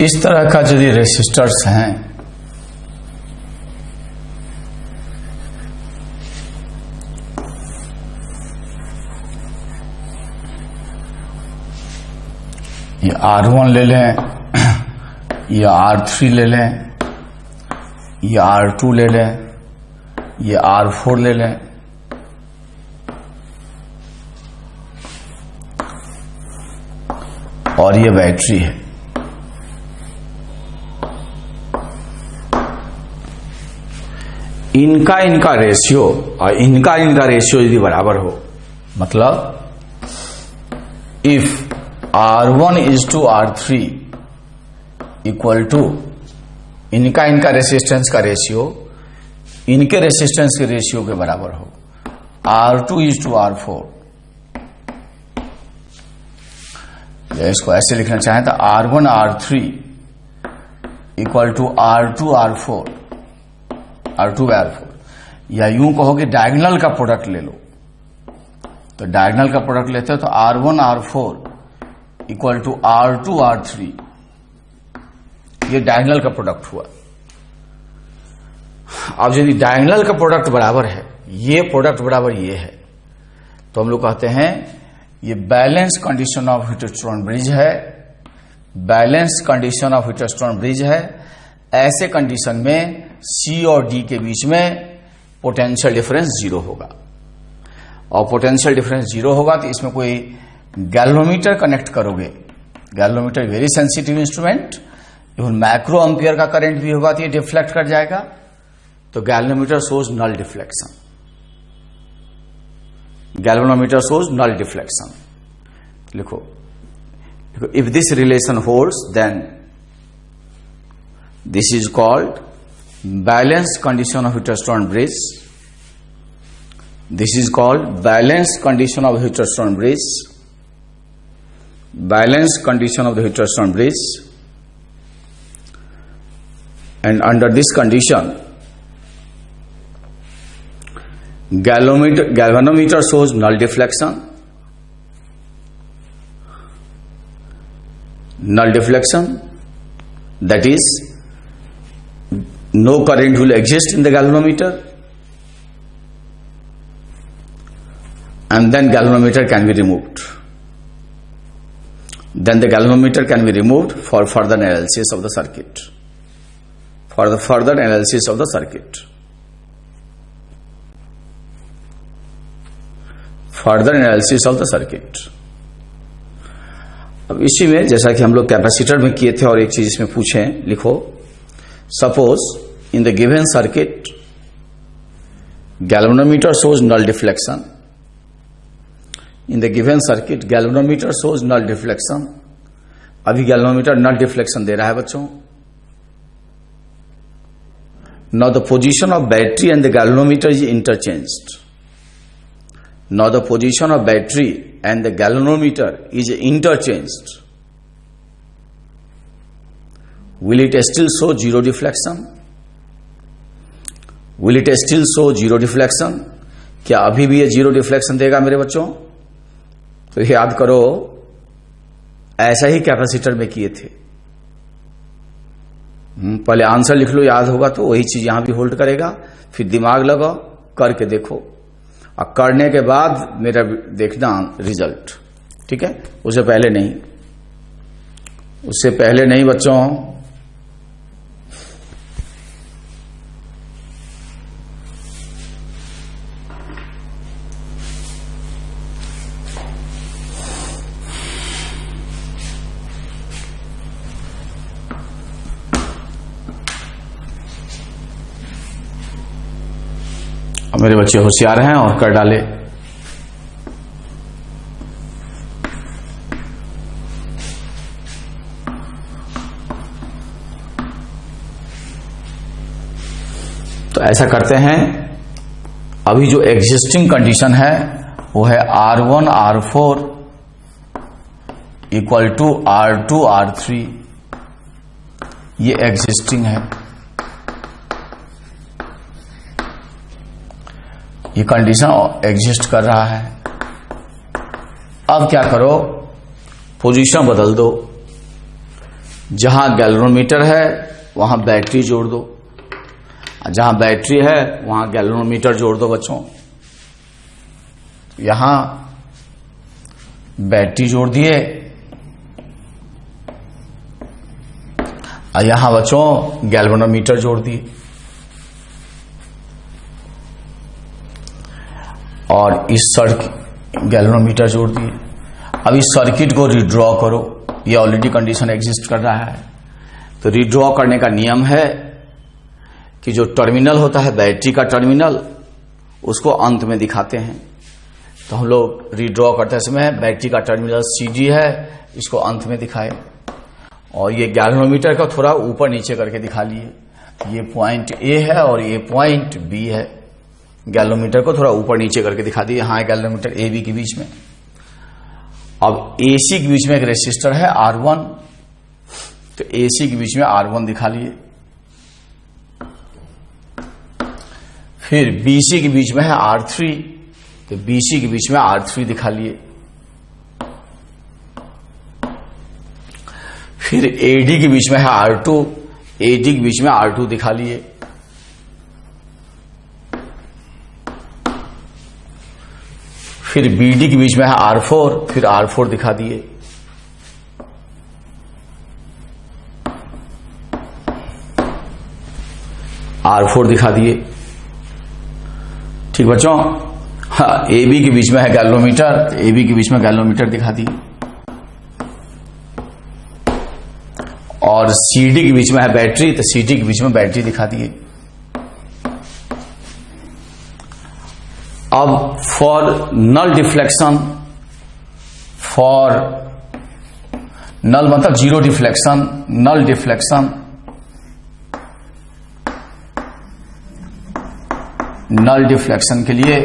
इस तरह का यदि रेसिस्टर्स हैं ये R1 ले लें या R3 ले लें या R2 ले लें ये R4 ले लें, और ये बैटरी है। इनका रेशियो और इनका रेशियो यदि बराबर हो, मतलब if R1 is to R3 equal to इनका रेसिस्टेंस का रेशियो इनके रेसिस्टेंस के रेशियो के बराबर हो, R2 is to R4, या इसको ऐसे लिखना चाहें तो R1 R3 equal to R2 R4, R2 by R4, या यूं कहो कि डायगोनल का प्रोडक्ट ले लो, तो डायगोनल का प्रोडक्ट लेते हो तो R1 R4 equal to R2 R3, ये डायगोनल का प्रोडक्ट हुआ। अब यदि डायगोनल का प्रोडक्ट बराबर है, ये प्रोडक्ट बराबर ये है, तो हम लोग कहते हैं ये balance condition of Wheatstone bridge है, balance condition of Wheatstone bridge है। ऐसे कंडीशन में C और D के बीच में पोटेंशियल डिफरेंस जीरो होगा, और पोटेंशियल डिफरेंस जीरो होगा तो इसमें कोई गैल्वेनोमीटर कनेक्ट करोगे, galvanometer very sensitive instrument, even micro ampere का करंट भी होगा तो ये डिफ्लेक्ट कर जाएगा, तो galvanometer shows null deflection, galvanometer shows null deflection. लिखो if this relation holds then this is called balance condition of Wheatstone bridge, this is called balance condition of Wheatstone bridge, balance condition of the Wheatstone bridge, and under this condition galvanometer shows null deflection, that is no current will exist in the galvanometer, and then galvanometer can be removed, then the galvanometer can be removed for further analysis of the circuit, for the further analysis of the circuit, further analysis of the circuit। अब इसी में जैसा कि हम लोग capacitor में किए थे, और एक चीज इसमें पूछें, लिखो suppose in the given circuit galvanometer shows null deflection, in the given circuit galvanometer shows null deflection. अभी गैल्वेनोमीटर नल डिफ्लेक्शन दे रहा है बच्चों। Now the position of battery and the galvanometer is interchanged. Now the position of battery and the galvanometer is interchanged. Will it still show zero deflection? Will it still show zero deflection? क्या अभी भी ये zero deflection देगा मेरे बच्चों? तो याद करो ऐसा ही कैपेसिटर में किए थे। पहले आंसर लिख लो, याद होगा तो वही चीज यहां भी होल्ड करेगा, फिर दिमाग लगाओ, करके देखो, और करने के बाद मेरा देखना रिजल्ट, ठीक है? उससे पहले नहीं, उससे पहले नहीं बच्चों। मेरे बच्चे होशियार हैं और कर डाले। तो ऐसा करते हैं, अभी जो एग्जिस्टिंग कंडीशन है वो है R1 R4 equal to R2 R3, ये एग्जिस्टिंग है, ये कंडीशन एग्जिस्ट कर रहा है। अब क्या करो, पोजीशन बदल दो, जहां गैल्वेनोमीटर है वहां बैटरी जोड़ दो, जहां बैटरी है वहां गैल्वेनोमीटर जोड़ दो बच्चों। यहां बैटरी जोड़ दिए और यहां बच्चों गैल्वेनोमीटर जोड़ दिए, और इस गैल्वेनोमीटर जोड़ दिए। अब इस सर्किट को रिड्रॉ करो, ये ऑलरेडी कंडीशन एग्जिस्ट कर रहा है। तो रिड्रॉ करने का नियम है कि जो टर्मिनल होता है बैटरी का टर्मिनल, उसको अंत में दिखाते हैं। तो हम लोग रिड्रॉ करते समय बैटरी का टर्मिनल CD है, इसको अंत में दिखाए, और ये गैल्वेनोमीटर का थोड़ा ऊपर नीचे करके दिखा लिए। ये पॉइंट A है और ये पॉइंट B है। गैल्वेनोमीटर को थोड़ा ऊपर नीचे करके दिखा दिए। हाँ, गैल्वेनोमीटर AB के बीच में। अब AC के बीच में एक रेसिस्टर है R1, तो AC के बीच में R1 दिखा लिए। फिर BC के बीच में है R3, तो BC के बीच में R3 दिखा लिए। फिर AD के बीच में है R2, AD के बीच में R2 दिखा लिए। फिर BD के बीच में है R4, फिर R4 दिखा दिए। R4 दिखा दिए। ठीक बच्चों, हाँ, AB के बीच में है गैल्वेनोमीटर, AB के बीच में गैल्वेनोमीटर दिखा दिए। और CD के बीच में है बैटरी, तो CD के बीच में बैटरी दिखा दिए। अब for null deflection, for null मतलब zero deflection, null deflection, null deflection के लिए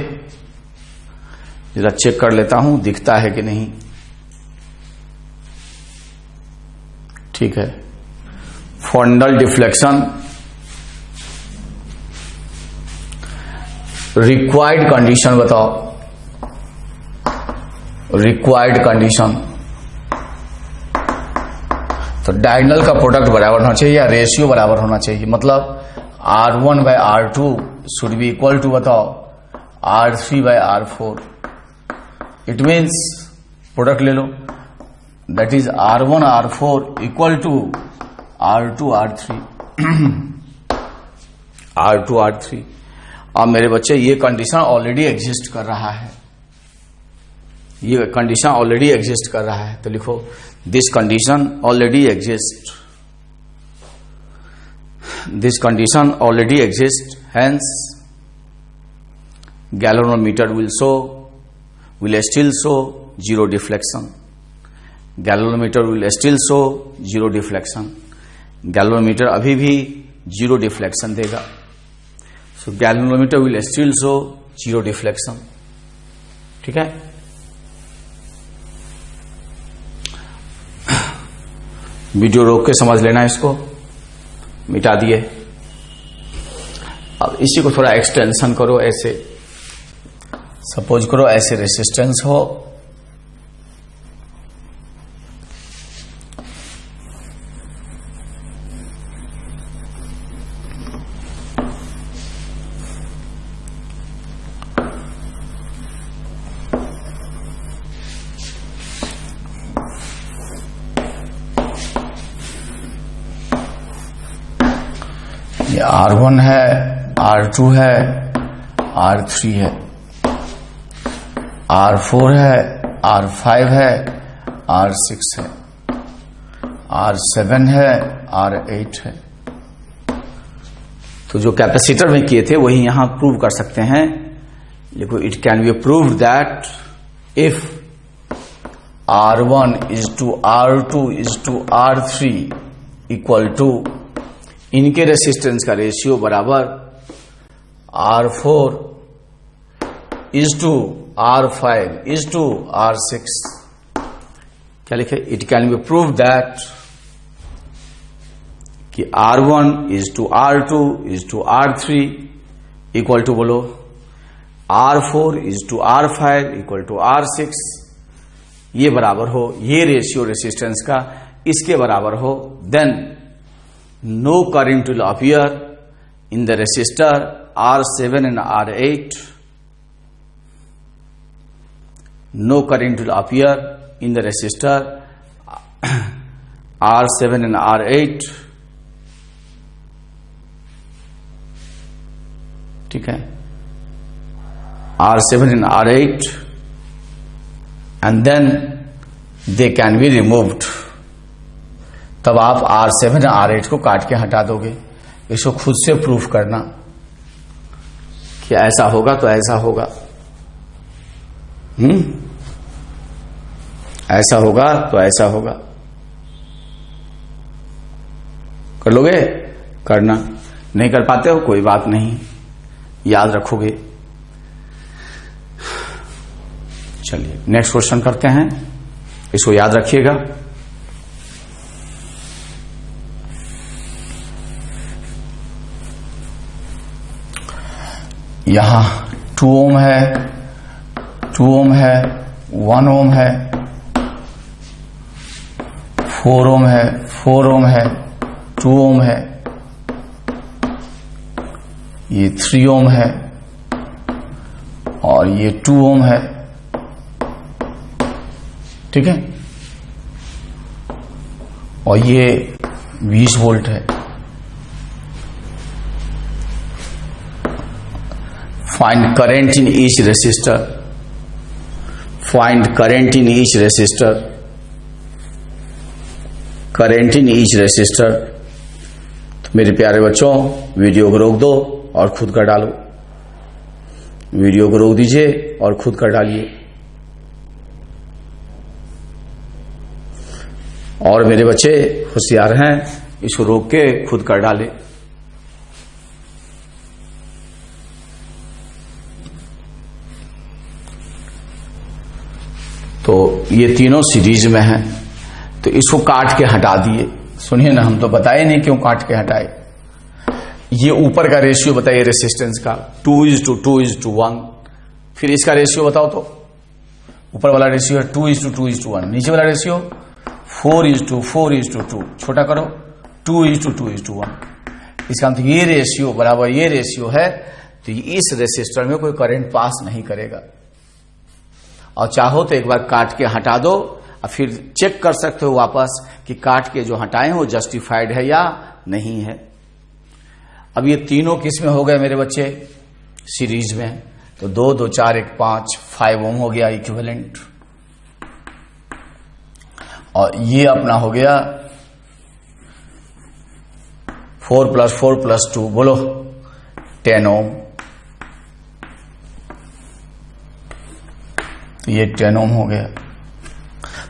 जरा चेक कर लेता हूं दिखता है कि नहीं। ठीक है, for null deflection required condition बताओ। रिक्वायर्ड कंडीशन, तो डायगोनल का प्रोडक्ट बराबर होना चाहिए या रेशियो बराबर होना चाहिए। मतलब R1 by R2 should be equal to बताओ R3 by R4। It means product ले लो, that is R1 R4 equal to R2 R3 R2 R3। अब मेरे बच्चे ये कंडीशन ऑलरेडी एग्जिस्ट कर रहा है, ये कंडीशन ऑलरेडी एग्जिस्ट कर रहा है। तो लिखो this condition already exist, this condition already exist, hence galvanometer will still show zero deflection. Galvanometer will still show zero deflection. Galvanometer अभी भी जीरो डिफ्लेक्शन देगा। So galvanometer will still show zero deflection। ठीक है, video रोक के समझ लेना, इसको मिटा दिए। अब इसी को थोड़ा एक्सटेंशन करो, ऐसे सपोज करो ऐसे रेसिस्टेंस हो, ये R1 है, R2 है, R3 है, R4 है, R5 है, R6 है, R7 है, R8 है। तो जो कैपेसिटर में किए थे वही यहां प्रूव कर सकते हैं। देखो, it can be proved that if R1 is to R2 is to R3 equal to, इनके रेसिस्टेंस का रेशियो बराबर R4 is to R5 is to R6। क्या लिखे? It can be prove that कि R1 is to R2 is to R3 equal to, बोलो, R4 is to R5 equal to R6, ये बराबर हो, ये रेशियो रेसिस्टेंस का इसके बराबर हो, then no current will appear in the resistor R7 and R8. No current will appear in the resistor R7 and R8. ठीक है, R7 and R8, and then they can be removed. तब आप R7 और R8 को काट के हटा दोगे। इसको खुद से प्रूफ करना कि ऐसा होगा तो ऐसा होगा, ऐसा होगा तो ऐसा होगा। कर लोगे? करना। नहीं कर पाते हो कोई बात नहीं, याद रखोगे। चलिए नेक्स्ट क्वेश्चन करते हैं, इसको याद रखिएगा। यहां 2 ओम है, 2 ओम है, 1 ओम है, 4 ओम है, 4 ओम है, 2 ओम है, ये 3 ओम है और ये 2 ओम है। ठीक है, और ये 20 वोल्ट है। Find current in each resistor. Find current in each resistor. Current in each resistor. तो मेरे प्यारे बच्चों, वीडियो को रोक दो और खुद कर डालो। वीडियो को रोक दीजिए और खुद कर डालिए। और मेरे बच्चे होशियार हैं, इसको रोक के खुद कर डाले। तो ये तीनों सीरीज में हैं, तो इसको काट के हटा दिए। सुनिए ना, हम तो बताए नहीं क्यों काट के हटाए। ये ऊपर का रेशियो बताइए रेसिस्टेंस का, 2:2:1। फिर इसका रेशियो बताओ तो। ऊपर वाला रेशियो है 2:2:1, नीचे वाला रेशियो 4:4:2। छोटा करो, 2:2:1। इसका मतलब ये रेशियो बराबर ये रेशियो है, तो इस रेसिस्टर में कोई करंट पास नहीं करेगा। और चाहो तो एक बार काट के हटा दो और फिर चेक कर सकते हो वापस कि काट के जो हटाए वो जस्टिफाइड है या नहीं है। अब ये तीनों किस में हो गए मेरे बच्चे? सीरीज में। तो 2, 2, 4, 1, 5 ओम हो गया इक्विवेलेंट। और ये अपना हो गया 4 + 4 + 2, बोलो 10 ओम। तो ये 10 ओम हो गया।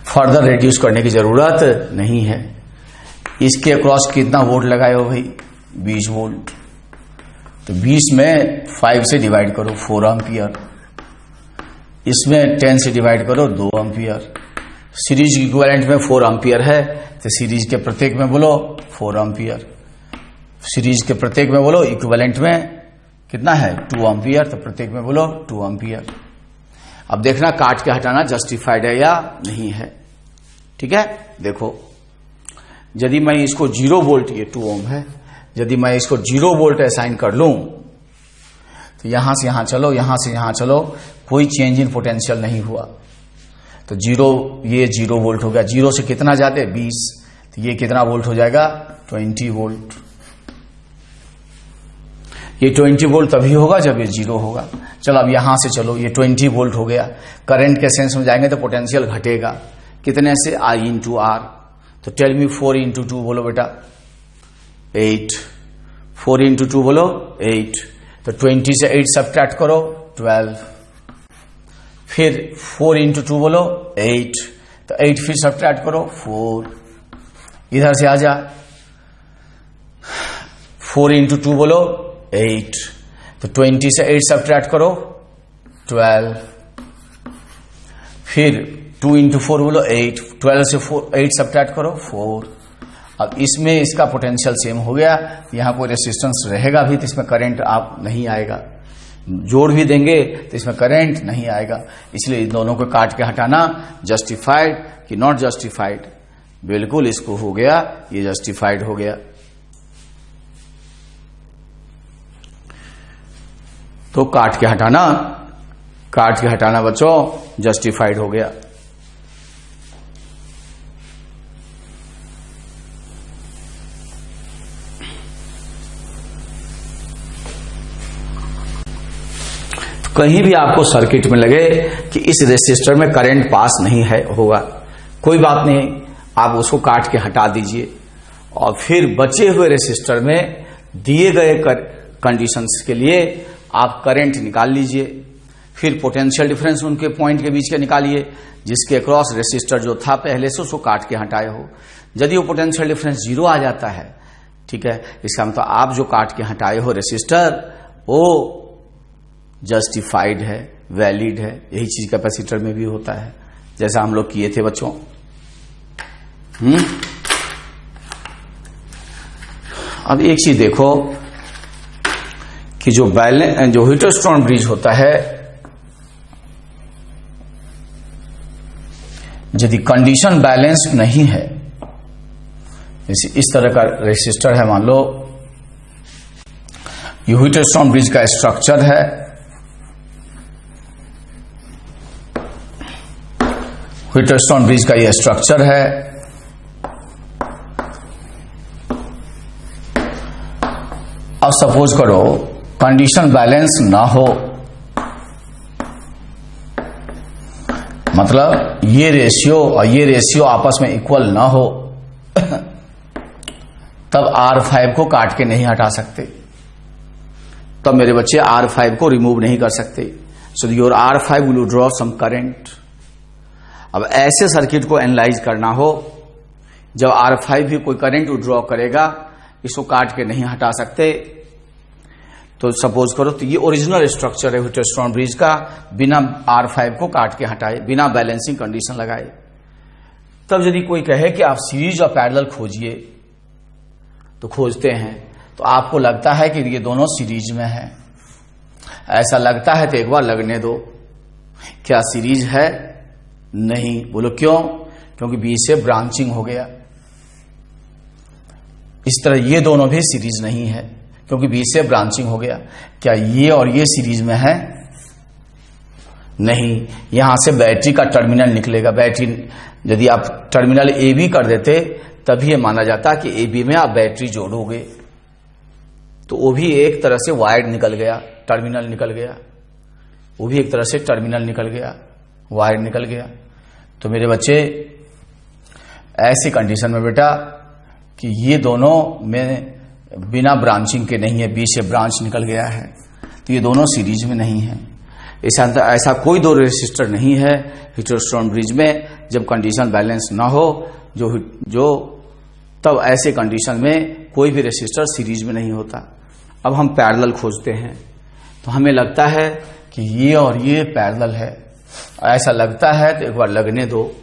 फर्दर रिड्यूस करने की जरूरत नहीं है। इसके अक्रॉस कितना वोल्ट लगाए हो भाई? 20 वोल्ट। तो 20 में 5 से डिवाइड करो, 4 एम्पियर। इसमें 10 से डिवाइड करो, 2 एम्पियर। सीरीज इक्विवेलेंट में 4 एम्पियर है, तो सीरीज के प्रत्येक में बोलो 4 एम्पियर। सीरीज के प्रत्येक में बोलो इक्विवेलेंट में कितना है? 2 एम्पियर। तो प्रत्येक में बोलो 2 एम्पियर। अब देखना काट के हटाना जस्टिफाइड है या नहीं है। ठीक है, देखो यदि मैं इसको 0 वोल्ट, ये 2 ओम है, यदि मैं इसको 0 वोल्ट असाइन कर लूं तो यहां से यहां चलो, यहां से यहां चलो, कोई चेंज इन पोटेंशियल नहीं हुआ। तो 0, ये 0 वोल्ट हो गया। 0 से कितना जाते? 20। तो ये कितना वोल्ट हो जाएगा? 20 वोल्ट। ये 20 वोल्ट तभी होगा जब ये 0 होगा। चलो अब यहां से चलो, ये 20 वोल्ट हो गया। करंट के सेंस में जाएंगे तो पोटेंशियल घटेगा। कितने से? I × R। तो टेल मी 4 × 2 बोलो बेटा 8। 4 × 2 बोलो 8। तो 20 से 8 सब्ट्रैक्ट करो 12। फिर 4 × 2 बोलो 8। तो 8 फिर सब्ट्रैक्ट करो 4। इधर से आ जा, 4 × 2 बोलो 8। तो 20 से 8 सब्ट्रैक्ट करो 12। फिर 2 × 4 बोलो 8। 12 से 8 सब्ट्रैक्ट करो 4। अब इसमें इसका पोटेंशियल सेम हो गया। यहां कोई रेसिस्टेंस रहेगा भी तो इसमें करंट आप नहीं आएगा। जोड़ भी देंगे तो इसमें करंट नहीं आएगा। इसलिए इन दोनों को काट के हटाना जस्टिफाइड कि नॉट जस्टिफाइड? बिल्कुल इसको हो गया, ये जस्टिफाइड हो गया। तो काट के हटाना बच्चों जस्टिफाइड हो गया। कहीं भी आपको सर्किट में लगे कि इस रेसिस्टर में करंट पास नहीं है होगा, कोई बात नहीं, आप उसको काट के हटा दीजिए और फिर बचे हुए रेसिस्टर में दिए गए कंडीशंस के लिए आप करंट निकाल लीजिए। फिर पोटेंशियल डिफरेंस उनके पॉइंट के बीच के निकालिए जिसके अक्रॉस रेसिस्टर जो था पहले से उसको काट के हटाए हो। यदि वो पोटेंशियल डिफरेंस 0 आ जाता है, ठीक है, इसका मतलब आप जो काट के हटाए हो रेसिस्टर वो जस्टिफाइड है, वैलिड है। यही चीज कैपेसिटर में भी होता है, जैसा हम लोग किए थे बच्चों। अब एक चीज देखो कि जो हीटरस्टोन ब्रिज होता है, यदि कंडीशन बैलेंस्ड नहीं है, जैसे इस तरह का रेसिस्टर है, मान लो ये हीटरस्टोन ब्रिज का स्ट्रक्चर है, हीटरस्टोन ब्रिज का ये स्ट्रक्चर है। अब सपोज करो कंडीशन बैलेंस ना हो, मतलब ये रेशियो और ये रेशियो आपस में इक्वल ना हो, तब R5 को काट के नहीं हटा सकते, तब मेरे बच्चे R5 को रिमूव नहीं कर सकते। So your R5 will draw some current. अब ऐसे सर्किट को एनालाइज करना हो जब R5 भी कोई करंट ड्रॉ करेगा, इसको काट के नहीं हटा सकते। तो सपोज करो तो ये ओरिजिनल स्ट्रक्चर है हीटरस्टोन ब्रिज का, बिना R5 को काट के हटाए, बिना बैलेंसिंग कंडीशन लगाए। तब यदि कोई कहे कि आप सीरीज और पैरेलल खोजिए, तो खोजते हैं, तो आपको लगता है कि ये दोनों सीरीज में है। ऐसा लगता है तो एक बार लगने दो, क्या सीरीज है? नहीं। बोलो क्यों? क्योंकि बीच से ब्रांचिंग हो गया। इस तरह ये दोनों भी सीरीज नहीं है क्योंकि बीच से ब्रांचिंग हो गया। क्या ये और ये सीरीज में है? नहीं। यहां से बैटरी का टर्मिनल निकलेगा। बैटरी यदि आप टर्मिनल ए बी कर देते तभी ये माना जाता कि ए बी में आप बैटरी जोड़ोगे, तो वो भी एक तरह से वायर निकल गया, टर्मिनल निकल गया, वो भी एक तरह से टर्मिनल निकल गया, वायर निकल गया। तो मेरे बच्चे ऐसी कंडीशन में बेटा कि ये दोनों में बिना ब्रांचिंग के नहीं है, बीच से ब्रांच निकल गया है, तो ये दोनों सीरीज में नहीं है। ऐसा कोई दो रेसिस्टर नहीं है हीटरस्टोन ब्रिज में जब कंडीशन बैलेंस ना हो, जो तब ऐसे कंडीशन में कोई भी रेसिस्टर सीरीज में नहीं होता। अब हम पैरेलल खोजते हैं, तो हमें लगता है कि ये और ये पैरेलल है। ऐसा लगता है तो एक बार लगने दो।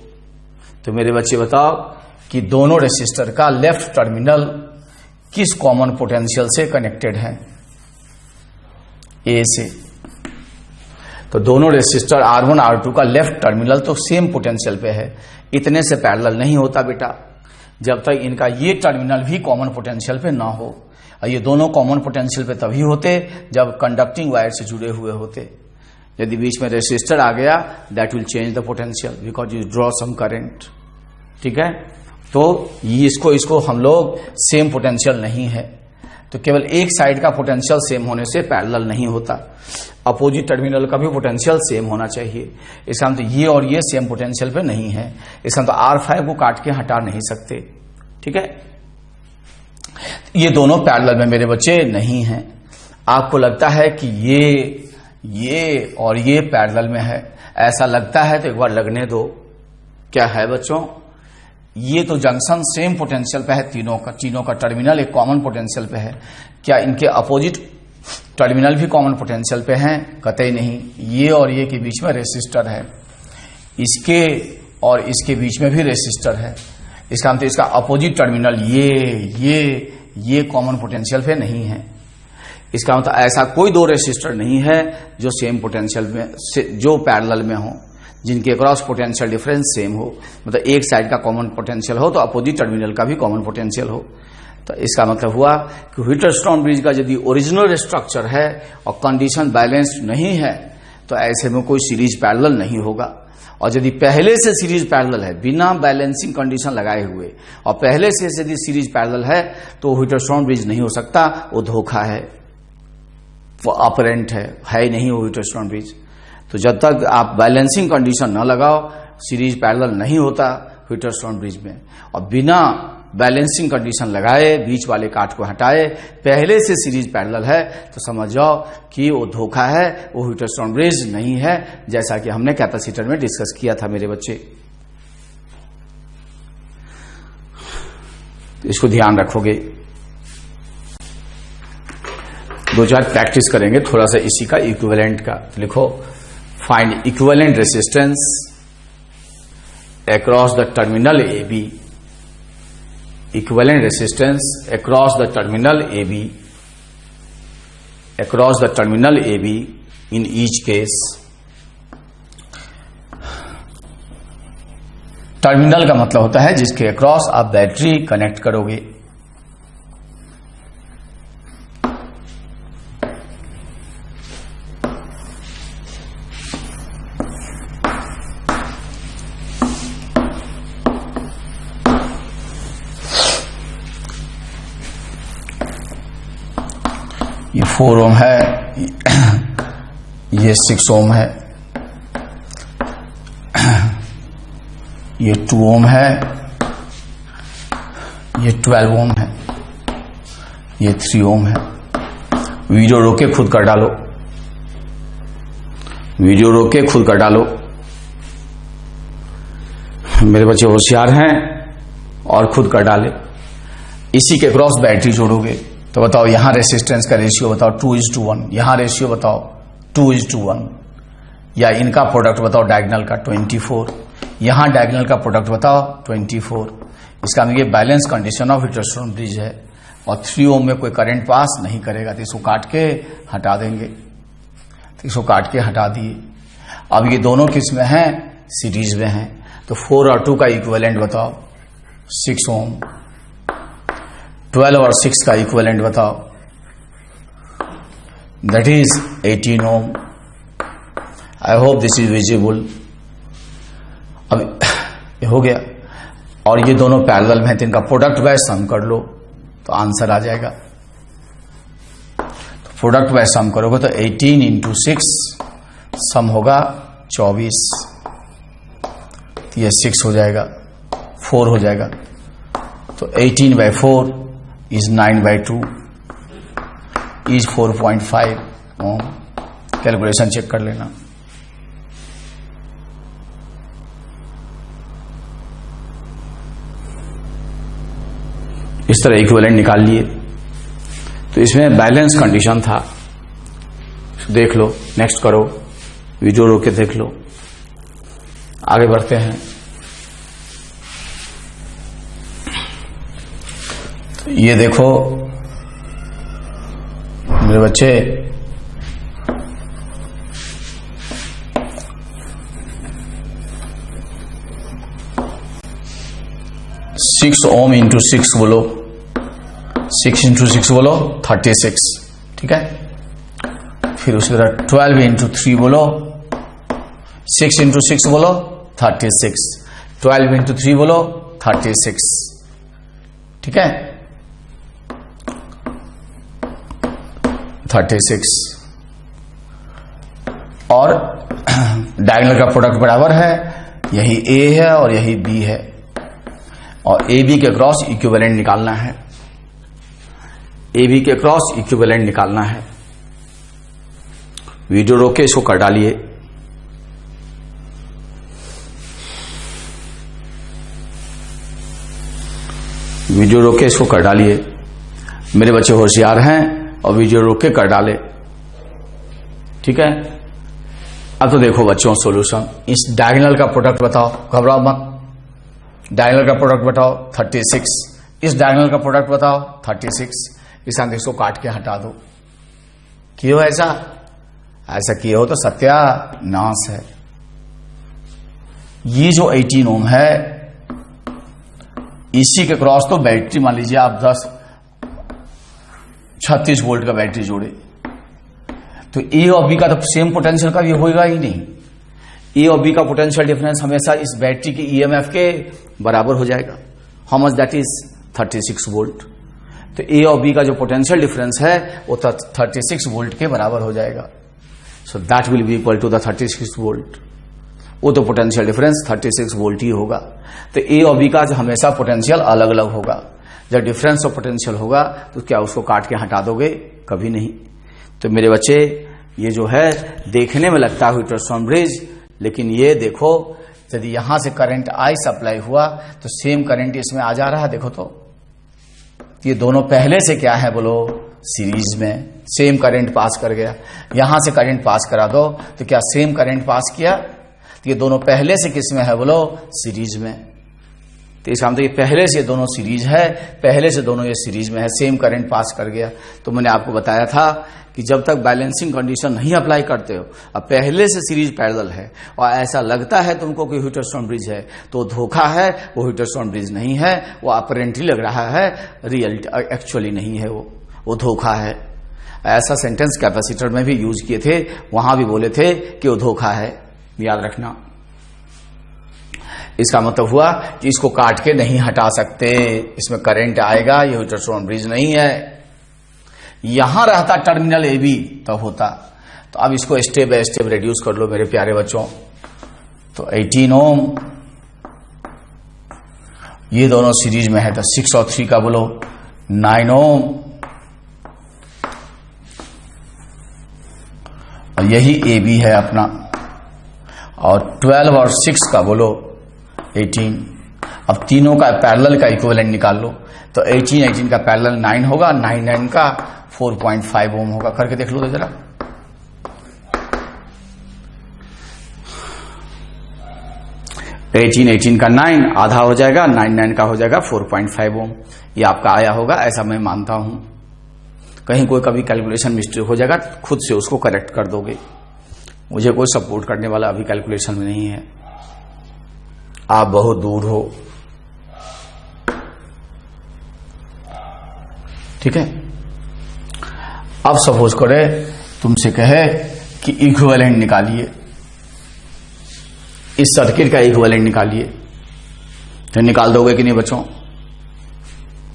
तो मेरे बच्चे बताओ कि दोनों रेसिस्टर का लेफ्ट टर्मिनल किस कॉमन पोटेंशियल से कनेक्टेड है? ए से। तो दोनों रेसिस्टर R1 R2 का लेफ्ट टर्मिनल तो सेम पोटेंशियल पे है, इतने से पैरेलल नहीं होता बेटा, जब तक इनका ये टर्मिनल भी कॉमन पोटेंशियल पे ना हो। और ये दोनों कॉमन पोटेंशियल पे तभी होते जब कंडक्टिंग वायर से जुड़े हुए होते। यदि बीच में रेसिस्टर आ गया, that will change the potential because you draw some current. ठीक है, तो इसको हम लोग सेम पोटेंशियल नहीं है, तो केवल एक साइड का पोटेंशियल सेम होने से पैरेलल नहीं होता। अपोजिट टर्मिनल का भी पोटेंशियल सेम होना चाहिए। इसका मतलब ये और ये सेम पोटेंशियल पे नहीं है, इसका मतलब R5 को काट के हटा नहीं सकते। ठीक है, ये दोनों पैरेलल में मेरे बच्चे नहीं हैं। आपको लगता है कि ये और ये पैरेलल में है, ऐसा लगता है तो एक बार लगने दो। क्या है बच्चों? ये तो जंक्शन सेम पोटेंशियल पे है, तीनों का टर्मिनल एक कॉमन पोटेंशियल पे है। क्या इनके अपोजिट टर्मिनल भी कॉमन पोटेंशियल पे हैं? कतई नहीं। ये और ये के बीच में रेसिस्टर है, इसके और इसके बीच में भी रेसिस्टर है। इसका मतलब इसका अपोजिट टर्मिनल ये कॉमन पोटेंशियल पे नहीं है। इसका मतलब ऐसा कोई दो रेसिस्टर नहीं है जो सेम पोटेंशियल में जो पैरेलल में हो, जिनके क्रॉस पोटेंशियल डिफरेंस सेम हो, मतलब एक साइड का कॉमन पोटेंशियल हो तो अपोजिट टर्मिनल का भी कॉमन पोटेंशियल हो। तो इसका मतलब हुआ कि व्हिटस्टोन ब्रिज का यदि ओरिजिनल स्ट्रक्चर है और कंडीशन बैलेंस्ड नहीं है तो ऐसे में कोई सीरीज पैरेलल नहीं होगा। और यदि पहले से सीरीज पैरेलल है बिना बैलेंसिंग कंडीशन लगाए हुए और पहले से यदि सीरीज पैरेलल है तो व्हिटस्टोन ब्रिज नहीं हो सकता, वो धोखा है, वो अपरेंट है नहीं वो व्हिटस्टोन ब्रिज। तो जब तक आप बैलेंसिंग कंडीशन न लगाओ सीरीज पैरेलल नहीं होता व्हिटस्टोन ब्रिज में। और बिना बैलेंसिंग कंडीशन लगाए बीच वाले काट को हटाए पहले से सीरीज पैरेलल है तो समझ जाओ कि वो धोखा है, वो व्हिटस्टोन ब्रिज नहीं है, जैसा कि हमने कैपेसिटर में डिस्कस किया था मेरे बच्चे। इसको ध्यान रखोगे, 2-4 प्रैक्टिस करेंगे थोड़ा सा इसी का इक्विवेलेंट का। तो लिखो find equivalent resistance across the terminal A B, equivalent resistance across the terminal AB in each case। टर्मिनल का मतलब होता है जिसके अक्रॉस आप बैटरी कनेक्ट करोगे। ये 4 ओम है, ये 6 ओम है, ये 2 ओम है, ये 12 ओम है, ये 3 ओम है। वीडियो रोके खुद कर डालो, वीडियो रोके खुद कर डालो। मेरे बच्चे होशियार हैं और खुद कर डाले। इसी के क्रॉस बैटरी जोड़ोगे तो बताओ यहां रेसिस्टेंस का रेशियो बताओ 2:1, यहां रेशियो बताओ 2:1, या इनका प्रोडक्ट बताओ डायगोनल का 24, यहां डायगोनल का प्रोडक्ट बताओ 24। इसका मतलब ये बैलेंस कंडीशन ऑफ व्हिटस्टोन ब्रिज है। और 3 ओम में कोई करंट पास नहीं करेगा तो इसको काट के हटा देंगे, तो इसको काट के हटा दिए। अब ये दोनों किस में हैं? सीरीज में हैं। तो 4 और 2 का इक्विवेलेंट बताओ 6 ओम, 12 और 6 का इक्विवेलेंट बताओ, that is 18 ohm. I hope this is visible. अब ये हो गया और ये दोनों पैरेलल में हैं तो इनका प्रोडक्ट बाय सम कर लो तो आंसर आ जाएगा। तो प्रोडक्ट बाय सम करोगे तो 18 × 6 सम होगा 24, ये 6 हो जाएगा, 4 हो जाएगा। तो 18/4 is 9/2 is 4.5 ohm. Calculation check कर लेना। इस तरह इक्विवेलेंट निकाल लिए। तो इसमें बैलेंस कंडीशन था। देख लो, नेक्स्ट करो, वीडियो रोक के देख लो। आगे बढ़ते हैं। तो ये देखो मेरे बच्चे, सिक्स ओम इंटू 6 बोलो, 6 × 6 बोलो 36, ठीक है। फिर उसके बाद 12 × 3 बोलो, 6 × 6 बोलो 36, 12 × 3 बोलो 36, ठीक है, 36। और डायगोनल का प्रोडक्ट बराबर है, यही ए है और यही बी है, और ए बी के क्रॉस इक्विवेलेंट निकालना है, ए बी के क्रॉस इक्विवेलेंट निकालना है। वीडियो रोक के इसको कर डालिए। वीडियो रोक के इसको कर डालिए। मेरे बच्चे होशियार हैं और वीडियो रोक के कर डाले, ठीक है। अब तो देखो बच्चों सॉल्यूशन। इस डायगोनल का प्रोडक्ट बताओ, घबराओ मत। डायगोनल का प्रोडक्ट बताओ 36, इस डायगोनल का प्रोडक्ट बताओ 36। इस आंसर को काट के हटा दो। किए हो ऐसा? ऐसा किए हो तो सत्यानाश है। ये जो 18 ओम है इसी के क्रॉस तो बैटरी मान लीजिए आप 36 वोल्ट का बैटरी जोड़े तो ए और बी का तो सेम पोटेंशियल का भी होगा ही नहीं। ए और बी का पोटेंशियल डिफरेंस हमेशा इस बैटरी की ईएमएफ के बराबर हो जाएगा। How much that is 36 volt. तो ए और बी का जो पोटेंशियल डिफरेंस है वो 36 वोल्ट के बराबर हो जाएगा। So that will be equal to the 36 volt. वो तो पोटेंशियल डिफरेंस 36 वोल्ट ही होगा। तो ए और बी का जो हमेशा पोटेंशियल अलग अलग होगा। जब डिफरेंस ऑफ पोटेंशियल होगा तो क्या उसको काट के हटा दोगे? कभी नहीं। तो मेरे बच्चे ये जो है देखने में लगता है हीटरस्टोन ब्रिज, लेकिन ये देखो यदि यहां से करंट आई सप्लाई हुआ तो सेम करंट इसमें आ जा रहा है। देखो तो ये दोनों पहले से क्या है बोलो, सीरीज में सेम करंट पास कर गया। यहां से करंट पास करा दो तो क्या सेम करंट पास किया? तो ये दोनों पहले से किस में है बोलो, सीरीज में। तो इसका मतलब ये पहले से दोनों सीरीज है, पहले से दोनों ये सीरीज में है, सेम करंट पास कर गया। तो मैंने आपको बताया था कि जब तक बैलेंसिंग कंडीशन नहीं अप्लाई करते हो, अब पहले से सीरीज पैरेलल है और ऐसा लगता है तुमको कि हीटरस्टोन ब्रिज है, तो धोखा है, वो हीटरस्टोन ब्रिज नहीं है। वो अपरेंटली लग रहा है, रियल एक्चुअली नहीं है, वो धोखा है। ऐसा सेंटेंस कैपेसिटर में भी यूज किए थे, वहां भी बोले थे कि वो धोखा है, याद रखना। इसका मतलब हुआ कि इसको काट के नहीं हटा सकते, इसमें करंट आएगा, ये हीटरस्टोन ब्रिज नहीं है। यहां रहता टर्मिनल ए बी तो होता। तो अब इसको स्टेप बाय स्टेप रिड्यूस कर लो मेरे प्यारे बच्चों। तो 18 ओम ये दोनों सीरीज में है, तो 6 और 3 का बोलो 9 ओम, और यही ए बी है अपना, और 12 और 6 का बोलो 18। अब तीनों का पैरेलल का इक्विवेलेंट निकाल लो। तो 18 का पैरेलल 9 होगा, 9 का 4.5 ओम होगा। करके देख लो तो जरा। एटीन का 9 आधा हो जाएगा, 9 का हो जाएगा 4.5 ओम। ये आपका आया होगा, ऐसा मैं मानता हूं। कहीं कोई कभी कैलकुलेशन मिस्टेक हो जाएगा, खुद से उसको करेक्ट कर दोगे। मुझे कोई सपोर्ट करने वाला अभी कैलकुलेशन में नहीं है, आप बहुत दूर हो। ठीक है। अब सपोज करे तुमसे कहे कि इक्विवेलेंट निकालिए, इस सर्किट का इक्विवेलेंट निकालिए, तो निकाल दोगे कि नहीं बच्चों?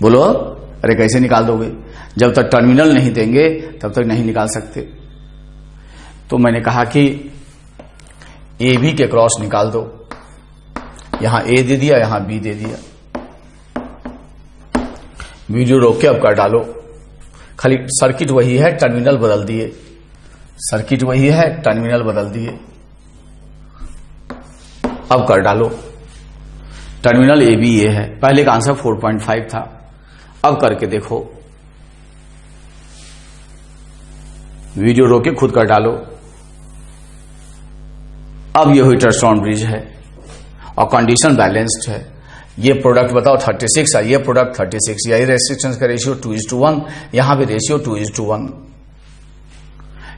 बोलो। अरे कैसे निकाल दोगे? जब तक टर्मिनल नहीं देंगे तब तक नहीं निकाल सकते। तो मैंने कहा कि ए बी के क्रॉस निकाल दो। यहां ए दे दिया, यहां बी दे दिया। वीडियो रोक के अब कर डालो। खाली सर्किट वही है, टर्मिनल बदल दिए। सर्किट वही है, टर्मिनल बदल दिए। अब कर डालो। टर्मिनल ए बी ये है, पहले का आंसर 4.5 था। अब करके देखो, वीडियो रोक के खुद कर डालो। अब ये हीटरस्टोन ब्रिज है और कंडीशन बैलेंस्ड है। ये प्रोडक्ट बताओ 36 है, ये प्रोडक्ट 36, यही रेजिस्टेंस का रेशियो 2:1, यहां भी रेशियो 2:1।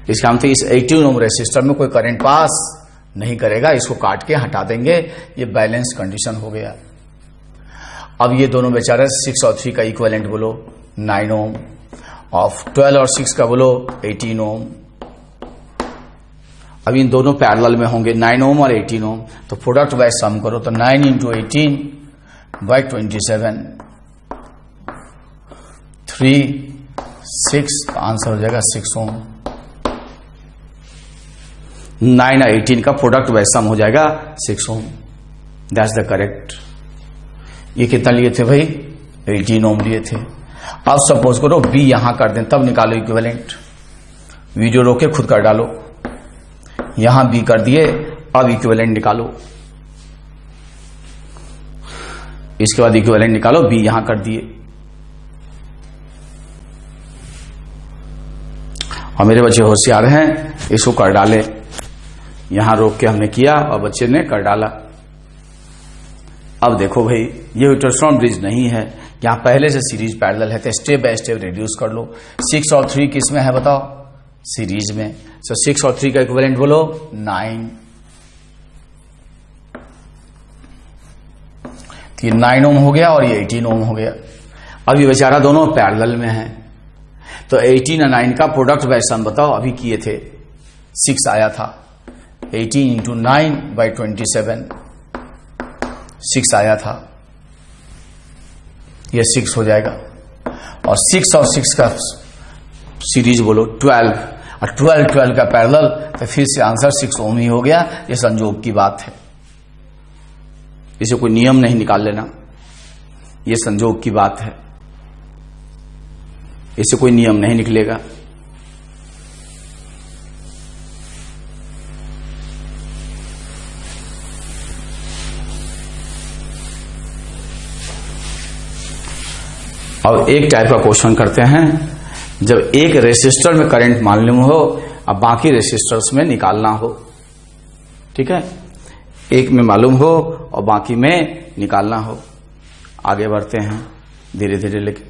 इसका मतलब इस 18 ओम रेसिस्टर में कोई करंट पास नहीं करेगा, इसको काट के हटा देंगे। ये बैलेंस कंडीशन हो गया। अब ये दोनों बेचारे 6 और 3 का इक्विवेलेंट बोलो 9 ओम, और 12 और 6 का बोलो 18 ओम। अब इन दोनों पैरेलल में होंगे 9 ओम और 18 ओम, तो प्रोडक्ट बाय सम करो तो 9 × 18 by 27, 3, 6, आंसर हो जाएगा 6 ओम। 9 और 18 का प्रोडक्ट बाय सम हो जाएगा 6 ओम। That's the correct. ये कितना लिए थे भाई? 18 ओम लिए थे। अब सपोज करो बी यहां कर दें, तब निकालो इक्विवेलेंट। वीडियो रोके खुद कर डालो। यहां बी कर दिए, अब इक्विवेलेंट निकालो। इसके बाद इक्विवेलेंट निकालो, बी यहां कर दिए। और मेरे बच्चे होशियार हैं, इसको कर डाले। यहां रोक के हमने किया और बच्चे ने कर डाला। अब देखो भाई, ये हीटरस्टोन ब्रिज नहीं है, यहां पहले से सीरीज पैरेलल है, तो स्टेप बाय स्टेप रिड्यूस कर लो। 6 और 3 किस में है बताओ? सीरीज में। सो 6 और 3 का इक्विवेलेंट बोलो 9। तो ये 9 ओम हो गया और ये 18 ओम हो गया। अब ये बेचारा दोनों पैरेलल में है, तो 18 और 9 का प्रोडक्ट बाय सम बताओ। अभी किए थे 6 आया था, 18 इंटू 9 बाई 27 6 आया था, ये 6 हो जाएगा। और 6 और 6 का सीरीज बोलो 12, और 12 का पैरेलल, तो फिर से आंसर 6 ओम ही हो गया। ये संयोग की बात है, इसे कोई नियम नहीं निकाल लेना, ये संयोग की बात है, इसे कोई नियम नहीं निकलेगा। अब एक टाइप का क्वेश्चन करते हैं, जब एक रेसिस्टर में करंट मालूम हो और बाकी रेसिस्टर्स में निकालना हो। ठीक है, एक में मालूम हो और बाकी में निकालना हो। आगे बढ़ते हैं धीरे धीरे लेके।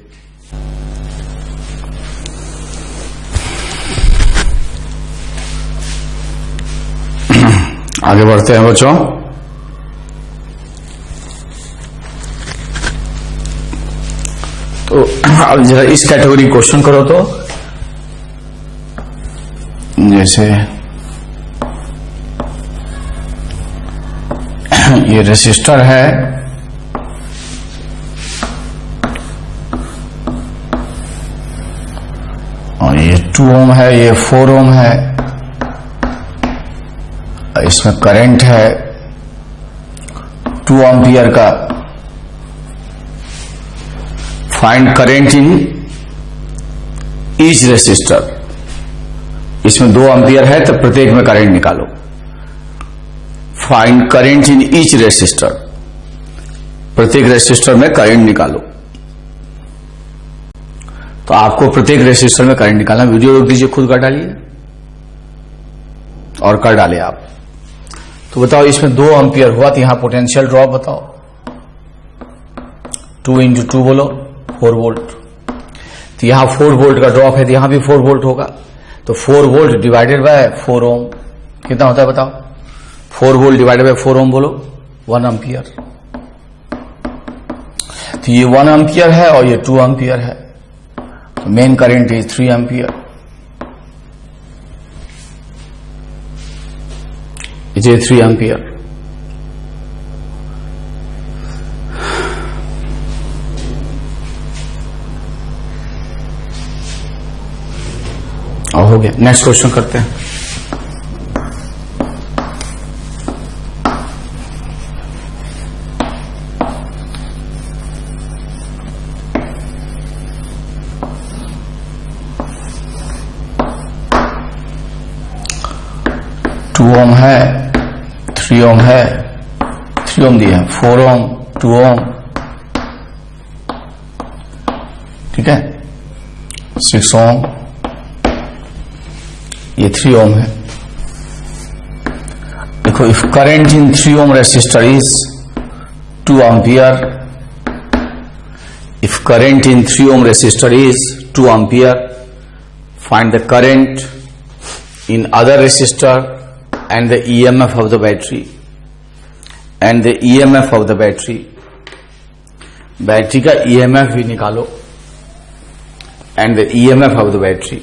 आगे बढ़ते हैं बच्चों। तो अब जरा इस कैटेगरी क्वेश्चन करो तो, जैसे ये रेसिस्टर है, और ये 2 ओम है, ये 4 ओम है, इसमें करंट है 2 एम्पियर का। Find current in each resistor. इसमें 2 एम्पियर है तो प्रत्येक में करंट निकालो। Find current in each resistor, प्रत्येक रेसिस्टर में करंट निकालो। तो आपको प्रत्येक रेसिस्टर में करंट निकालना। वीडियो रोक दीजिए, खुद कर डालिए और कर डाले आप। तो बताओ इसमें 2 एम्पियर हुआ, तो यहां पोटेंशियल ड्रॉप बताओ। 2 इंटू 2 बोलो 4 वोल्ट। तो यहां 4 वोल्ट का ड्रॉप है, तो यहां भी 4 वोल्ट होगा। तो 4 वोल्ट डिवाइडेड बाय 4 ओम कितना होता है बताओ? 4 वोल्ट डिवाइडेड बाय 4 ओम बोलो 1 एम्पियर। तो ये 1 एम्पियर है और ये 2 एम्पियर है। तो मेन करंट इज 3 एम्पियर। ये 3 एम्पियर। और हो गया। नेक्स्ट क्वेश्चन करते हैं। ओम है, 3 ओम है, 3 ओम दिए हैं, 4 ओम, 2 ओम, ठीक है, 6 ओम, ये 3 ओम है। देखो, if current in 3 ohm resistor is 2 ampere, if current in 3 ohm resistor is 2 ampere, find the current in other resistor and the EMF of the battery, and the EMF of the battery, battery का EMF भी निकालो, and the EMF of the battery।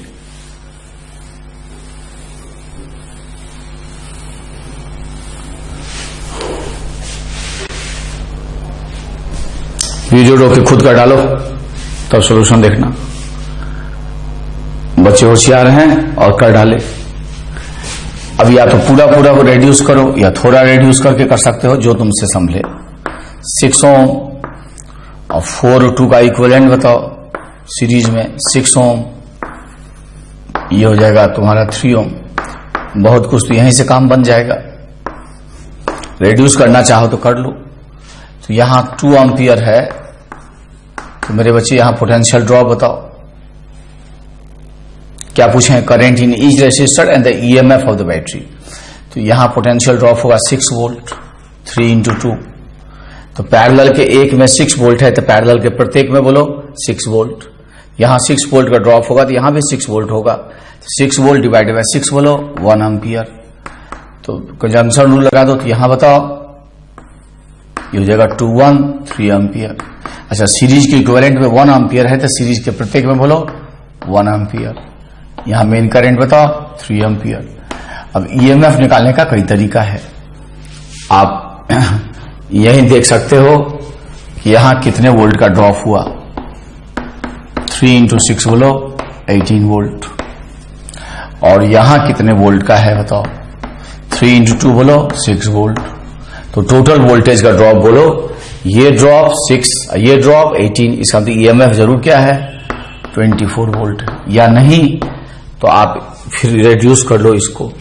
Video रोक के खुद का डालो, तब solution देखना। बच्चे होशियार हैं और कर डाले। अब या तो पूरा पूरा को रेड्यूस करो या थोड़ा रेड्यूस करके कर सकते हो, जो तुमसे संभले। 6 ओम और 4 और 2 का इक्विवेलेंट बताओ सीरीज में। 6 ओम ये हो जाएगा तुम्हारा 3 ओम। बहुत कुछ तो यहीं से काम बन जाएगा। रेड्यूस करना चाहो तो कर लो। तो यहां 2 एम्पियर है, तो मेरे बच्चे यहां पोटेंशियल ड्रॉप बताओ। क्या पूछे हैं? Current in each resistor and the EMF of the battery. तो यहां पोटेंशियल ड्रॉप होगा 6 वोल्ट, 3 इंटू 2। तो पैरेलल के एक में 6 वोल्ट है, तो पैरेलल के प्रत्येक में बोलो 6 वोल्ट। यहां 6 वोल्ट का ड्रॉप होगा, तो यहां भी 6 वोल्ट होगा। 6 वोल्ट डिवाइडेड बाय 6 बोलो 1 एम्पियर। तो कंजम्पशन रूल लगा दो। तो यहां बताओ ये हो जाएगा 213 एम्पियर। अच्छा, सीरीज के इक्विवेलेंट में 1 एम्पियर है तो सीरीज के प्रत्येक में बोलो 1 एम्पियर। यहां मेन करंट बताओ 3 एम्पियर। अब ईएमएफ निकालने का कई तरीका है, आप यही देख सकते हो कि यहां कितने वोल्ट का ड्रॉप हुआ। 3 इंटू 6 बोलो 18 वोल्ट। और यहां कितने वोल्ट का है बताओ, 3 इंटू 2 बोलो 6 वोल्ट। तो टोटल वोल्टेज का ड्रॉप बोलो, ये ड्रॉप 6, ये ड्रॉप 18, इसका मतलब ईएमएफ जरूर क्या है 24 वोल्ट, या नहीं तो आप फिर रिड्यूस कर लो इसको।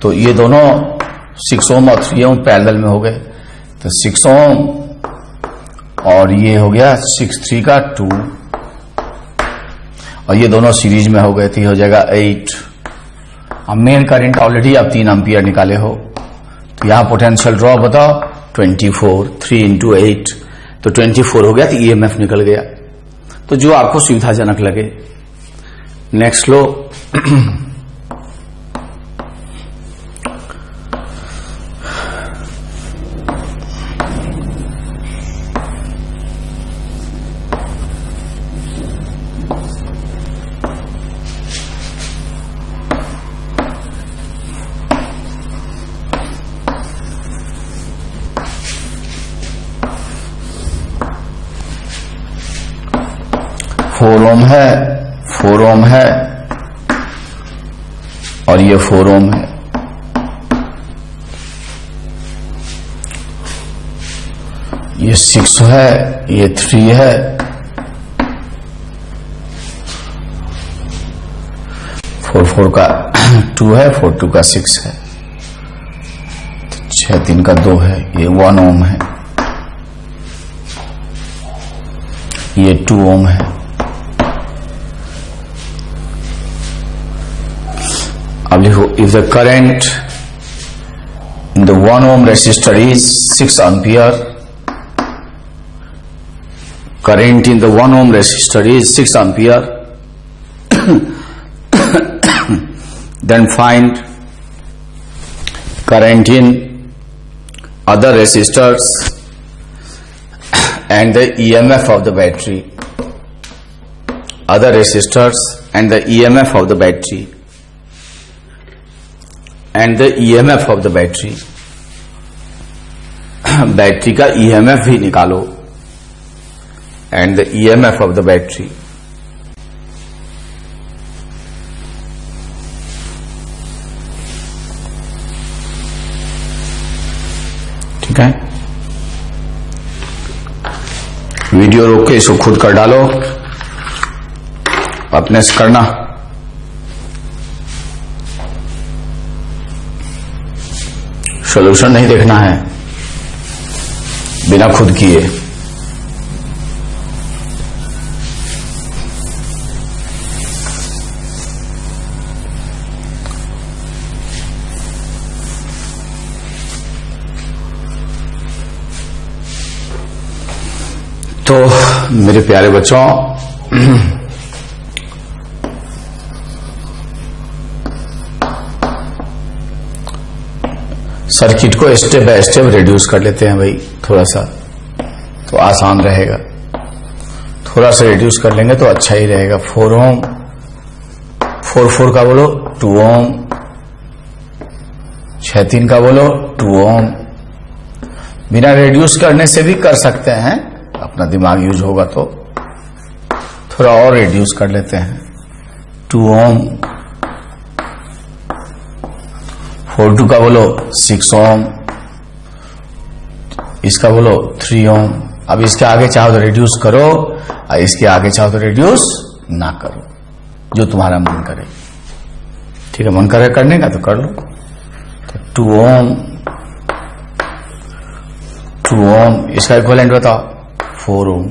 तो ये दोनों 6 ओम और 3 ओम पैरेलल में हो गए, तो 6 ओम और ये हो गया 6 3 का 2, और ये दोनों सीरीज में हो गए, तो ये हो जाएगा 8। अब मेन करंट ऑलरेडी आप 3 एम्पियर निकाले हो, तो यहां पोटेंशियल ड्रॉप बताओ 24, 3 इंटू 8 तो 24 हो गया, तो ईएमएफ निकल गया। तो जो आपको सुविधाजनक लगे। नेक्स्ट लो, फोर ओम है और ये 4 ओम है। ये 6 है, ये 3 है, 4 का 2 है, 4 2 का 6 है, 6 3 का 2 है, ये 1 ओम है, ये 2 ओम है। अब लिखो, if the current in the 1 ohm resistor is 6 ampere, current in the 1 ohm resistor is 6 ampere, then find current in other resistors and the EMF of the battery. Other resistors and the EMF of the battery. And the EMF of the battery. Battery का EMF भी निकालो, and the EMF of the battery. ठीक है, video रोक के इसको खुद कर डालो, अपने से करना। सॉल्यूशन नहीं देखना है बिना खुद किए। तो मेरे प्यारे बच्चों, सर्किट को स्टेप बाय स्टेप रिड्यूस कर लेते हैं भाई, थोड़ा सा तो आसान रहेगा। थोड़ा सा रिड्यूस कर लेंगे तो अच्छा ही रहेगा। 4 ओम, 4 का बोलो 2 ओम, 6 3 का बोलो 2 ओम। बिना रिड्यूस करने से भी कर सकते हैं, अपना दिमाग यूज होगा तो थोड़ा और रिड्यूस कर लेते हैं। 2 ओम, 4 2 का बोलो 6 ओम, इसका बोलो 3 ओम। अब इसके आगे चाहो तो रिड्यूस करो और इसके आगे चाहो तो रिड्यूस ना करो, जो तुम्हारा मन करे। ठीक है, मन करे करने का तो कर लो। तो 2 ओम, 2 ओम, इसका इक्विवेलेंट बताओ 4 ओम।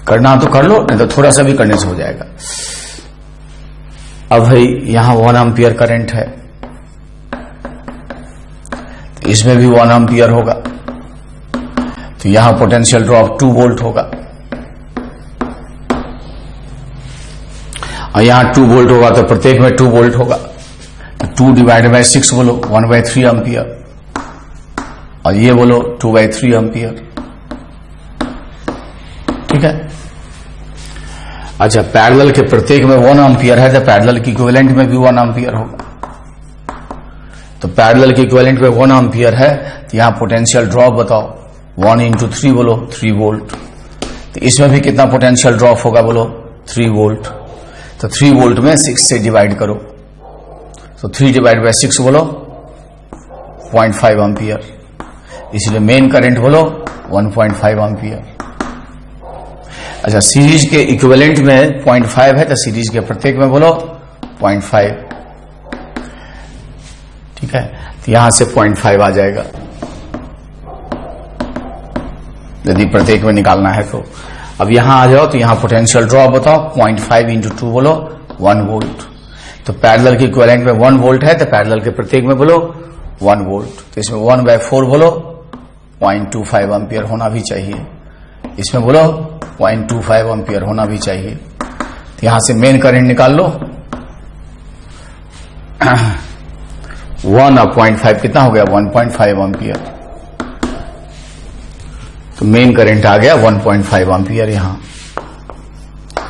करना तो कर लो, नहीं तो थोड़ा सा भी करने से हो जाएगा। अब भाई यहां 1 एम्पियर करंट है, तो इसमें भी 1 एम्पियर होगा, तो यहां पोटेंशियल ड्रॉप 2 वोल्ट होगा, और यहां 2 वोल्ट होगा तो प्रत्येक में 2 वोल्ट होगा, तो 2 डिवाइडेड बाय 6 बोलो 1/3 एम्पियर। और ये बोलो 2/3 एम्पियर। ठीक है। अच्छा, पैरेलल के प्रत्येक में 1 एम्पियर है, तो पैरेलल की इक्विवेलेंट में भी 1 एम्पियर होगा। तो पैरेलल के इक्विवेलेंट में 1 एम्पियर है, तो यहां पोटेंशियल ड्रॉप बताओ। 1 × 3 बोलो 3 वोल्ट। तो इसमें भी कितना पोटेंशियल ड्रॉप होगा बोलो 3 वोल्ट। तो 3 वोल्ट में 6 से डिवाइड करो, तो 3/6 बोलो 0.5 एम्पियर। इसलिए मेन करंट बोलो 1.5 एम्पियर। अच्छा, सीरीज के इक्विवेलेंट में 0.5 है, तो सीरीज के प्रत्येक में बोलो 0.5। ठीक है, तो यहां से 0.5 आ जाएगा यदि प्रत्येक में निकालना है तो। अब यहां आ जाओ, तो यहां पोटेंशियल ड्रॉप बताओ। 0.5 × 2 बोलो 1 वोल्ट। तो पैरेलल के इक्विवेलेंट में 1 वोल्ट है, तो पैरेलल के प्रत्येक में बोलो 1 वोल्ट। तो इसमें 1/4 बोलो 0.25 एम्पियर होना भी चाहिए। इसमें बोलो 0.25 एम्पियर होना भी चाहिए। तो यहां से मेन करंट निकाल लो। 1 और 0.5 कितना हो गया 1.5 एम्पियर। तो मेन करंट आ गया 1.5 एम्पियर यहां।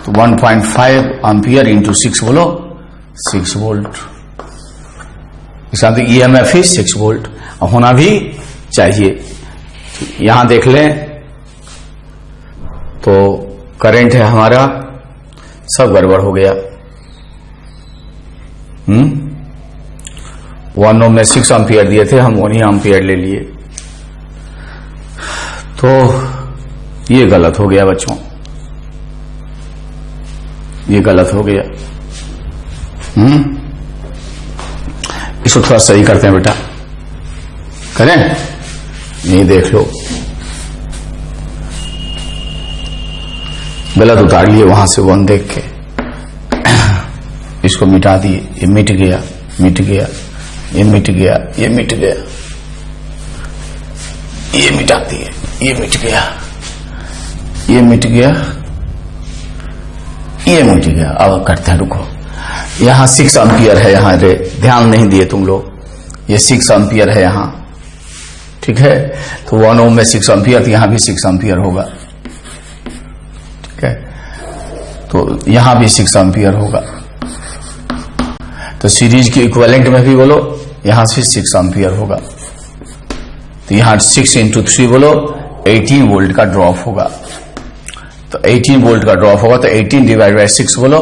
तो 1.5 एम्पियर × 6 बोलो 6 वोल्ट। इसका मतलब ईएमएफ ही 6 वोल्ट होना भी चाहिए। यहां देख लें तो करंट है हमारा, सब गड़बड़ हो गया। 1 ओम में 6 एम्पियर दिए थे, हम 1 एम्पियर ले लिए, तो ये गलत हो गया बच्चों, ये गलत हो गया। इसको थोड़ा सही करते हैं बेटा, करें? ये देख लो, गलत उतार लिए वहां से 1 देख के, इसको मिटा दिए। ये मिट गया, मिट गया, ये मिट गया, ये मिट गया, ये मिटा दिए, ये मिट गया, ये मिट गया, ये मिट गया। अब करते हैं, रुको। यहां 6 एम्पियर है, यहां रे ध्यान नहीं दिए तुम लोग। ये 6 एम्पियर है यहां, ठीक है। तो 1 ओम में 6 एम्पियर, तो यहां भी 6 एम्पियर होगा, ठीक है। तो यहां भी 6 एम्पियर होगा। तो सीरीज के इक्विवेलेंट में भी बोलो यहां से 6 एम्पियर होगा। तो यहां 6 × 3 बोलो 18 वोल्ट का ड्रॉप होगा। तो 18 वोल्ट का ड्रॉप होगा, तो 18/6 बोलो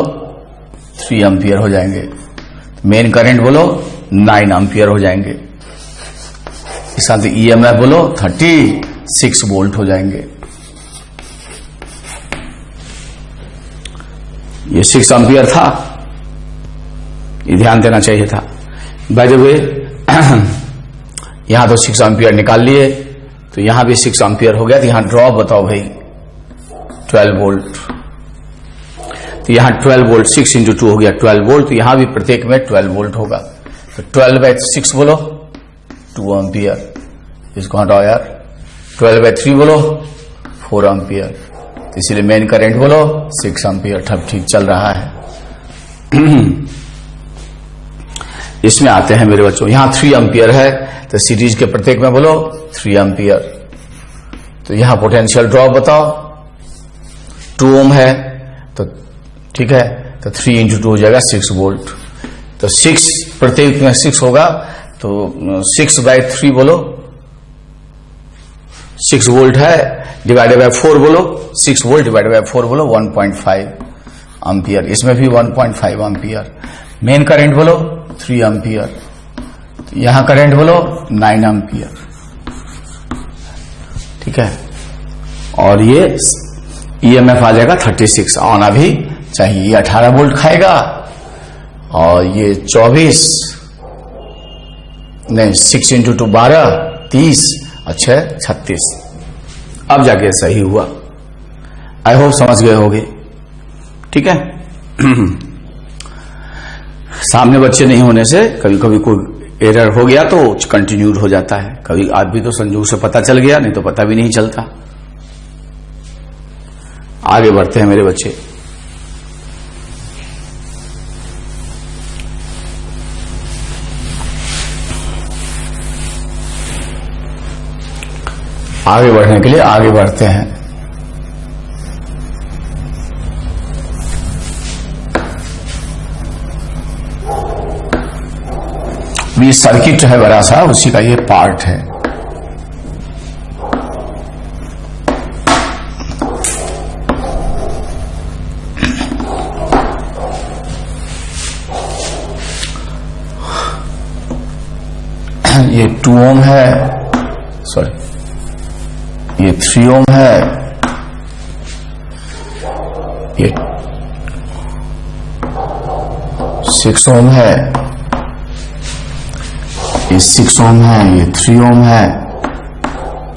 3 एम्पियर हो जाएंगे। मेन करंट बोलो 9 एम्पियर हो जाएंगे। इस साथ ईएमएफ बोलो 36 वोल्ट हो जाएंगे। ये 6 एम्पियर था, ये ध्यान देना चाहिए था। बाय द वे यहां तो 6 एम्पियर निकाल लिए, तो यहां भी 6 एम्पियर हो गया। तो यहां ड्रॉप बताओ भाई 12 वोल्ट। तो यहां 12 वोल्ट, 6 × 2 हो गया 12 वोल्ट। तो यहां भी प्रत्येक में 12 वोल्ट होगा। तो 12/6 बोलो 2 एम्पियर। इसको हटाओ यार। 12/3 बोलो 4 एम्पियर। तो इसलिए मेन करंट बोलो 6 एम्पियर। ठप ठीक चल रहा है। इसमें आते हैं मेरे बच्चों, यहां 3 एम्पियर है, तो सीरीज के प्रत्येक में बोलो 3 एम्पियर। तो यहां पोटेंशियल ड्रॉप बताओ। 2 ओम है, तो ठीक है, तो 3 × 2 हो जाएगा 6 वोल्ट। तो 6 प्रत्येक में 6 होगा, तो 6/3 बोलो 6 वोल्ट है, /4 बोलो 6 वोल्ट /4 बोलो 1.5 एम्पियर। इसमें भी 1.5 एम्पियर। मेन करंट बोलो 3 एम्पियर। यहां करंट बोलो 9 एम्पियर, ठीक है। और ये ईएमएफ आ जाएगा 36, आना भी चाहिए। ये 18 वोल्ट खाएगा, और ये 24 नहीं 6 × 2 12 30 और 6 36। अब जाके सही हुआ। आई होप समझ गए होगे, ठीक है। सामने बच्चे नहीं होने से कभी कभी कोई एरर हो गया तो कंटिन्यूड हो जाता है। कभी आज भी तो संजोग से पता चल गया, नहीं तो पता भी नहीं चलता। आगे बढ़ते हैं मेरे बच्चे। आगे बढ़ने के लिए आगे बढ़ते हैं। ये सर्किट है बड़ा सा, उसी का ये पार्ट है। ये 2 ओम है, सॉरी ये 3 ओम है, ये 6 ओम है, ये 6 ओम है, ये 3 ओम है,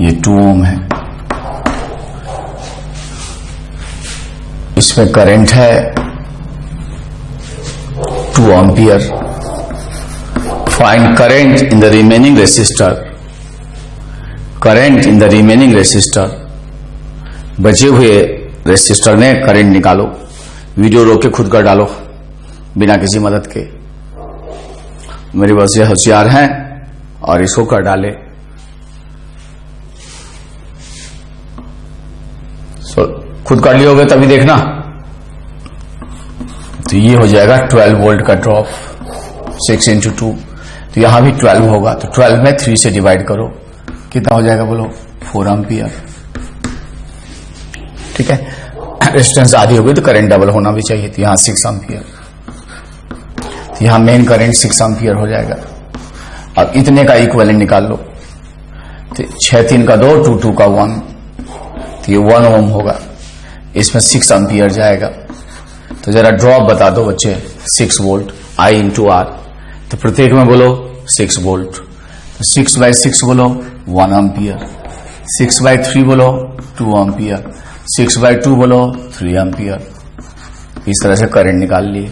ये 2 ओम है। इसमें करंट है 2 ampere. Find current in the remaining resistor. Current in the remaining resistor, बचे हुए रेसिस्टर में करंट निकालो। वीडियो रोक के खुद कर डालो बिना किसी मदद के। मेरे बस ये होशियार हैं और इसको कर डाले। खुद कर लियोगे तभी देखना। तो ये हो जाएगा 12 वोल्ट का ड्रॉप, 6 × 2, तो यहां भी 12 होगा। तो 12 में 3 से डिवाइड करो, कितना हो जाएगा बोलो? 4 एम्पियर। ठीक है, रेजिस्टेंस आधी हो गई तो करंट डबल होना भी चाहिए। तो यहां 6 एम्पियर, तो यहां मेन करंट 6 एम्पियर हो जाएगा। अब इतने का इक्विवेलेंट निकाल लो। तो 6 3 का 2, 2 2 का 1, तो ये 1 ओम होगा। इसमें 6 एम्पियर जाएगा। तो जरा ड्रॉप बता दो बच्चे। 6 वोल्ट I × R, तो प्रत्येक में बोलो 6 वोल्ट। तो 6/6 बोलो 1 एम्पियर, 6/3 बोलो 2 एम्पियर, 6/2 बोलो 3 एम्पियर। इस तरह से करंट निकाल लिए।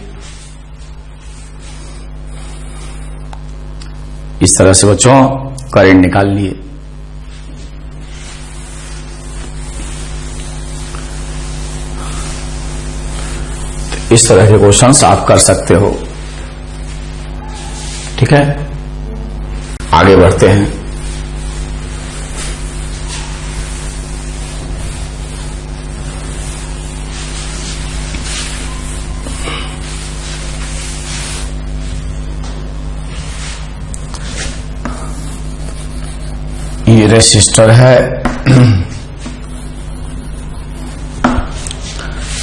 इस तरह से बच्चों करंट निकाल लिए। तो इस तरह के क्वेश्चंस आप कर सकते हो। ठीक है, आगे बढ़ते हैं। ये रेसिस्टर है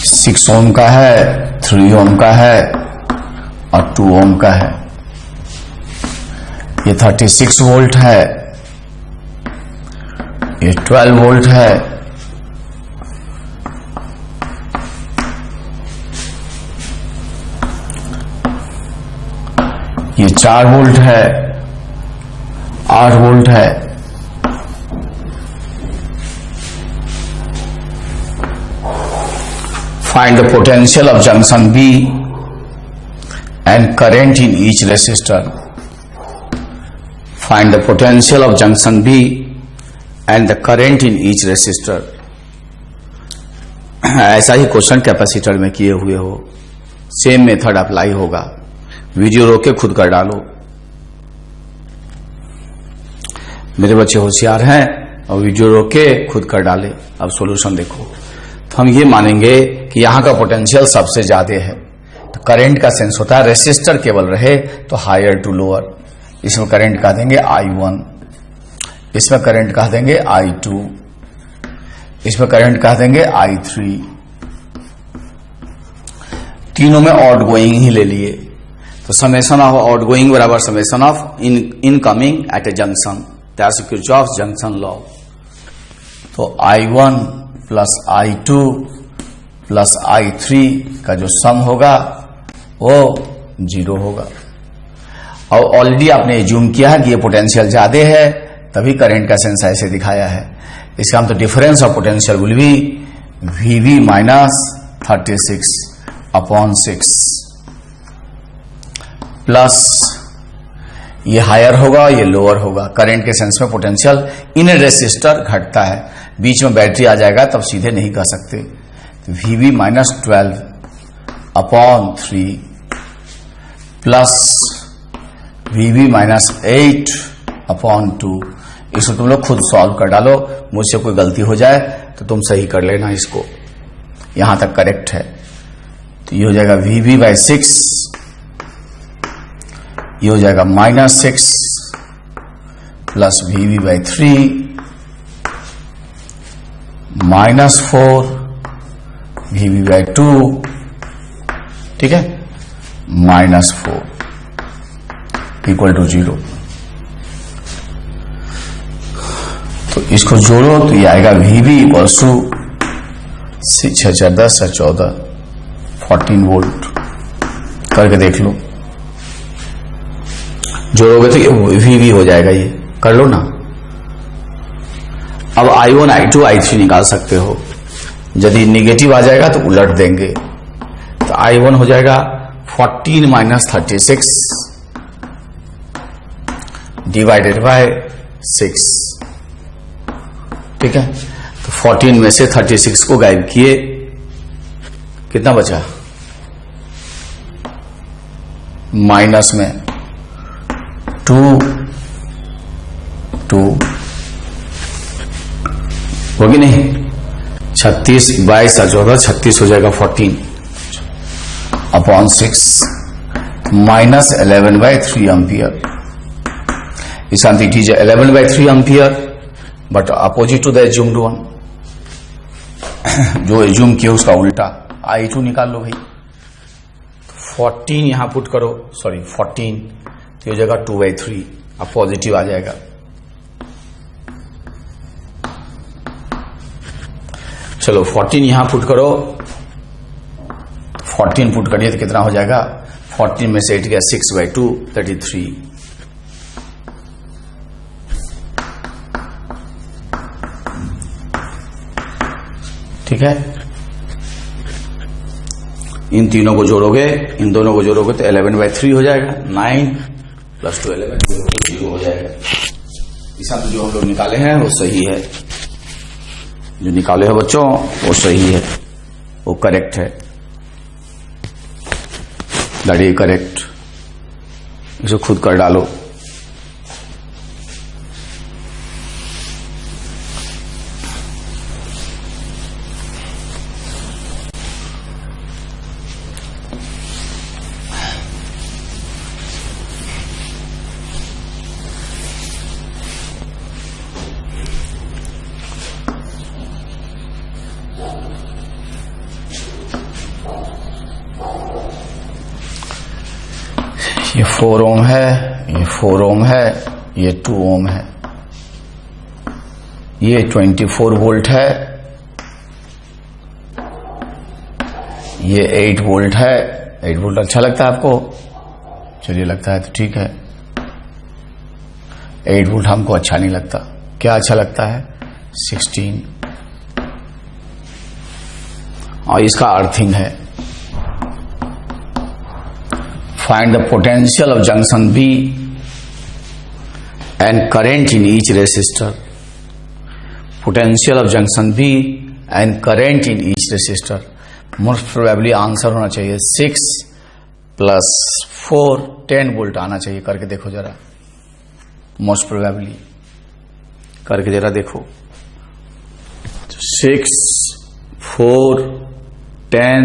6 ओम का है, 3 ओम का है और 2 ओम का है। ये 36 वोल्ट है, ये 12 वोल्ट है, ये 4 वोल्ट है, 8 वोल्ट है, Find the potential of junction B and current in each resistor. Find the potential of junction B and the current in each resistor. ऐसा ही क्वेश्चन कैपेसिटर में किए हुए हो, सेम मेथड अप्लाई होगा। वीडियो रोक के खुद कर डालो। मेरे बच्चे होशियार हैं और वीडियो रोक के खुद कर डाले। अब सॉल्यूशन देखो। तो हम ये मानेंगे कि यहां का पोटेंशियल सबसे ज्यादा है, तो करंट का सेंस होता है रेसिस्टर केवल रहे तो हायर टू लोअर। इसमें करंट कह देंगे I1, इसमें करंट कह देंगे I2, इसमें करंट कह देंगे I3। तीनों में आउट गोइंग ही ले लिए। तो समेशन ऑफ आउट गोइंग बराबर summation of incoming at a junction, that's Kirchhoff's junction law. तो I1 plus I2 plus I3 का जो सम होगा वो 0 होगा। और ऑलरेडी आपने एज्यूम किया है कि ये पोटेंशियल ज्यादा है, तभी करंट का सेंस ऐसे दिखाया है। इसका हम तो difference of potential will be VB minus 36/6 plus ये हायर होगा, ये लोअर होगा। करंट के सेंस में पोटेंशियल इन रेसिस्टर घटता है, बीच में बैटरी आ जाएगा तब सीधे नहीं कह सकते। तो VB minus 12/3 plus VB minus 8/2, इसको तुम लोग खुद सॉल्व कर डालो, मुझसे कोई गलती हो जाए तो तुम सही कर लेना इसको, यहां तक करेक्ट है। तो ये हो जाएगा VB/6, ये हो जाएगा -6 प्लस VB/3 -4 VB/2, ठीक है, -4 इक्वल टू 0। तो इसको जोड़ो तो ये आएगा VB इक्वल्स टू 6 4 10 14 14 वोल्ट। करके देख लो, जोड़ोगे तो ये VB हो जाएगा, ये कर लो ना। अब I1 I2 I3 निकाल सकते हो, यदि निगेटिव आ जाएगा तो उलट देंगे। तो I1 हो जाएगा 14 - 36 डिवाइडेड बाय 6, ठीक है। तो 14 में से 36 को गायब किए, कितना बचा, माइनस में 2 होगी नहीं, 36 22 14 36 हो जाएगा 14 अपॉन 6 -11/3 एम्पियर। इस answer it is 11/3 ampere, but opposite to the assumed one, जो एज्यूम किया उसका उल्टा। I2 निकाल लो भाई, 14 यहां पुट करो, सॉरी 14, तो हो जाएगा 2/3, अब पॉजिटिव आ जाएगा। चलो 14 यहां पुट करो, 14 पुट करिए तो कितना हो जाएगा, 14 में से 8 गया 6/2 33। ठीक है, इन तीनों को जोड़ोगे, इन दोनों को जोड़ोगे तो 11/3 हो जाएगा, 9 + 2 11 0 हो जाएगा। इस तो जो हम लोग निकाले हैं वो सही है, जो निकाले हैं बच्चों वो सही है, वो करेक्ट है, दैट इज करेक्ट। इसे खुद कर डालो। ये 4 ओम है, ये 4 ओम है, ये 2 ओम है, ये 24 वोल्ट है, ये 8 वोल्ट है। 8 वोल्ट अच्छा लगता है आपको? चलिए लगता है तो ठीक है। 8 वोल्ट हमको अच्छा नहीं लगता। क्या अच्छा लगता है? 16। और इसका अर्थिंग है, find the potential of junction B and current in each resistor. Potential of junction B and current in each resistor. Most probably answer होना चाहिए 6 + 4 10 वोल्ट आना चाहिए। करके देखो जरा, मोस्ट प्रोबेबली करके जरा देखो। 6 4 10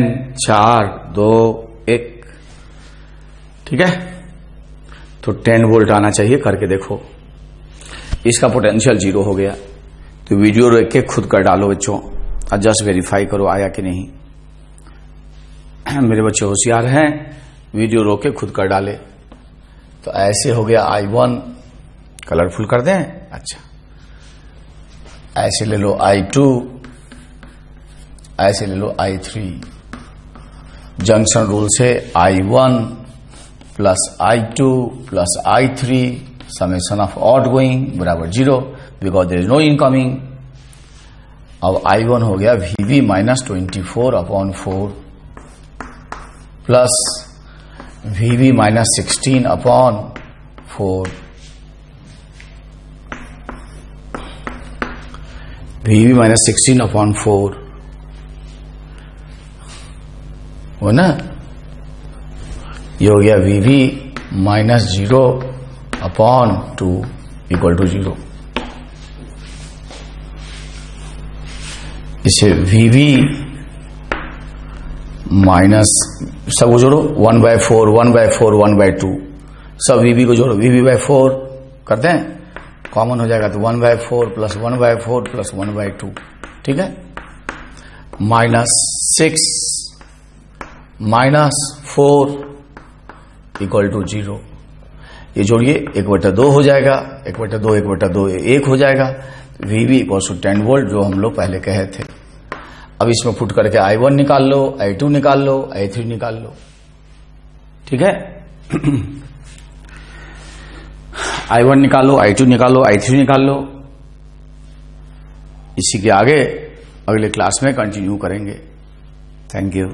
4 2 1, ठीक है, तो 10 वोल्ट आना चाहिए। करके देखो, इसका पोटेंशियल 0 हो गया। तो वीडियो रोक के खुद कर डालो बच्चों, और जस्ट वेरीफाई करो आया कि नहीं। मेरे बच्चे होशियार हैं, वीडियो रोक के खुद कर डाले। तो ऐसे हो गया I1, कलरफुल कर दें, अच्छा। ऐसे ले लो I2, ऐसे ले लो I3। जंक्शन रूल से I1 + I2 + I3 summation of outgoing बराबर 0, because there is no incoming. अब I1 हो गया VB -24/4 प्लस VB -16/4, VB -16/4 हो ना। ये हो गया VB -0/2 = 0। इसे VB माइनस, सब जोड़ो 1/4 1/4 1/2, सब VB को जोड़ो, VB/4 करते हैं, कॉमन हो जाएगा तो 1/4 प्लस 1/4 प्लस 1/2, ठीक है, -6 -4 इक्वल टू 0। ये जोड़िए 1/2 हो जाएगा, 1/2 1/2 1 हो जाएगा। VB इक्वल टू 10 वोल्ट, जो हम लोग पहले कहे थे। अब इसमें पुट करके I1 निकाल लो, I2 निकाल लो, I3 निकाल लो, ठीक है। I1 निकालो, I2 निकालो, I3 निकाल लो। इसी के आगे अगले क्लास में कंटिन्यू करेंगे। Thank you.